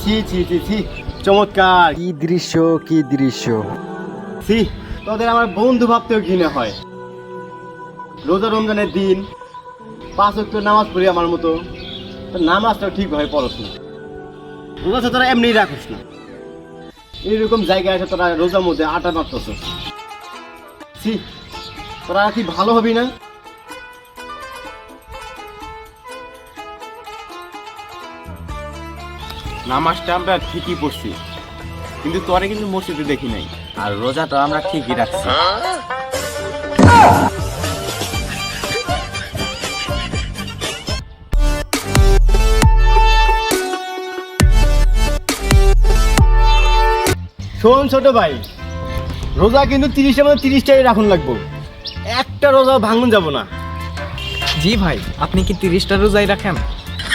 ছি ছি ছি ছি, চমৎকার! কি দৃশ্য, কি দৃশ্য! ছি, তোদের আমার বন্ধু ভাবতেও ঘৃণা হয়। রোজা রমজানের দিন 5 ওয়াক্ত নামাজ পড়ি আমার মতো, নামাজটাও ঠিকভাবে পড়স না। রোজা তো তোরা এমনিই রাখিস না, এইরকম জায়গায় এসে তোরা রোজার মধ্যে আটা মারতেছ। ছি, তোরা কি ভালো হবি না? নামাজটা আমরা ঠিকই পড়ছি, কিন্তু তোরে কিন্তু মসজিদে দেখি নাই। আর রোজাটা আমরা ঠিকই রাখছি। শোন ছোট ভাই, রোজা কিন্তু 30টার মধ্যে 30টাই রাখুন লাগবো, একটা রোজা ভাঙুন যাব না। জি ভাই, আপনি কি 30টা রোজাই রাখেন?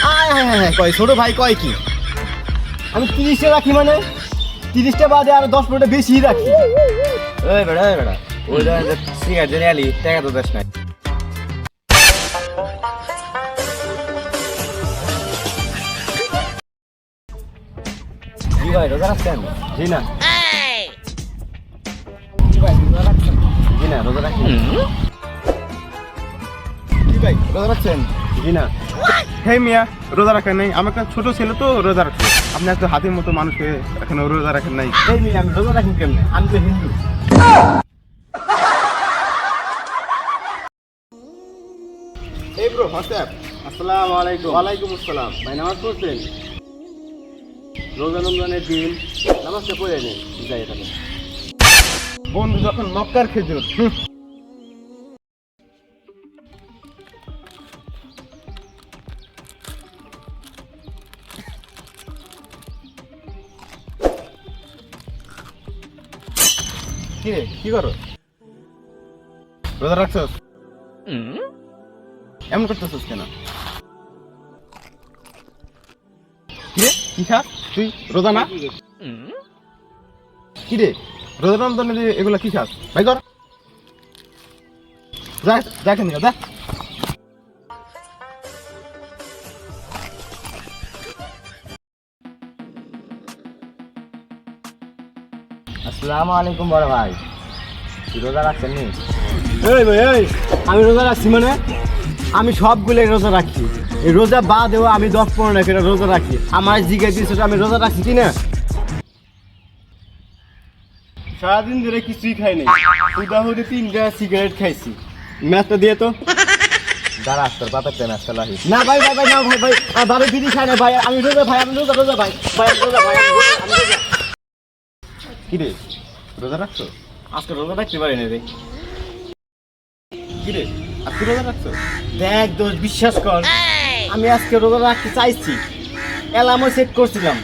হ্যাঁ, কয় ছোট ভাই কয় কি, আমি 30টা রাখি মানে 30টা বাদে আরো 10-15টা বেশি রাখি। ওই বেড়া ওইটা সিগারেট জেনে আলি টাকা তো দেশ নাই। জি ভাই, রোজা রাখছেন? জি না, জি ভাই, রোজা রাখছেন? জি না, রোজা রাখি। কি ভাই, রোজা রাখছেন? জি না। হে মিয়া, রোজা রাখেন নাই? আমার একটা ছোট ছেলে তো রোজা রাখছে। আপনি একটা হাতির মতো মানুষকে এখনো রোজা রাখেন নাই। এই মিয়া, আমি রোজা রাখি কেমনে? আমি তো হিন্দু। এই ব্রো, হোয়াটসঅ্যাপ। আসসালামু আলাইকুম। ওয়ালাইকুম আসসালাম। ভাই নামাজ পড়ছেন? রোজা রমজানের দিন নামাজটা পড়ে নেই, যাই তাহলে। বন্ধু যখন মক্কার খেজুর। কি রে, কি করো? রোজা রাখছস? এমন করতেছস কেন? কি রে, কি খাস তুই? রোজা না? কি রে, রোজা রমজানে এগুলা কি খাস? ভাই কর, যা যা কেন যা। আসসালামু আলাইকুম বড় ভাই, কি রোজা রাখছেন নি? এই ভাই, আমি রোজা রাখছি মানে আমি সবগুলো রোজা রাখি। এই রোজা বাদেও আমি 10-15 করে রোজা রাখি। আমার জিজ্ঞাসা দিয়েছে আমি রোজা রাখছি কি না? সারাদিন ধরে কিছুই খাই নাই, উদাহরণে 3টা সিগারেট খাইছি। ম্যাচটা দিয়ে তো। দাঁড়া, তোর বাপের প্রেম আসতে লাহি। না ভাই না ভাই, বাবা বিড়ি খায় না ভাই, আমি রোজা ভাই, আমি রোজা ভাই, আমি রোজা। কি রে, রোজা রাখছো? আজকে রোজা রাখতে পারি না রে। কি রে, আজকে রোজা রাখছো? দেখ দোষ, বিশ্বাস কর, আমি আজকে রোজা রাখতে চাইছি, অ্যালার্মও সেট করছিলাম,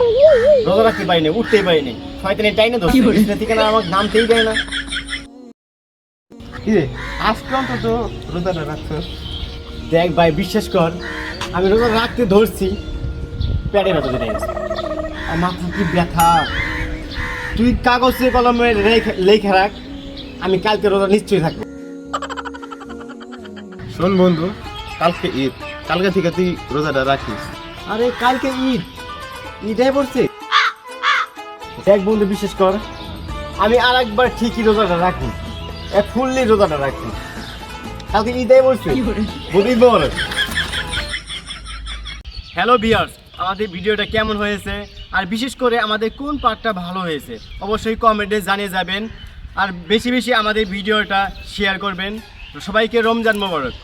রোজা রাখতে পারি না, উঠতেই পারি না। শয়তানের টাইনে দোষ, থেকে না আমার নামতেই দেয় না। কি রে, আজকে অন্তত রোজাটা রাখছস? দেখ ভাই, বিশ্বাস কর, আমি রোজা রাখতে ধরছি, পেটে ব্যথা ধরে গেছে, আর মাথা কি ব্যথা। তুই কাগজে কলমে লেখা রাখ, আমি কালকে রোজা নিশ্চয়ই থাকবো। শোন বন্ধু, কালকে ঈদ, কালকে থেকে তুই রোজাটা রাখিস। আরে কালকে ঈদে পড়ছে। দেখ বন্ধু, বিশ্বাস কর, আমি আর একবার ঠিকই রোজাটা রাখি, ফুললি রোজাটা রাখি, কালকে ঈদে পড়ছে। হ্যালো ভিউয়ার্স, আমাদের ভিডিওটা কেমন হয়েছে আর বিশেষ করে আমাদের কোন পার্টটা ভালো হয়েছে অবশ্যই কমেন্টে জানিয়ে যাবেন, আর বেশি বেশি আমাদের ভিডিওটা শেয়ার করবেন। সবাইকে রমজান মোবারক।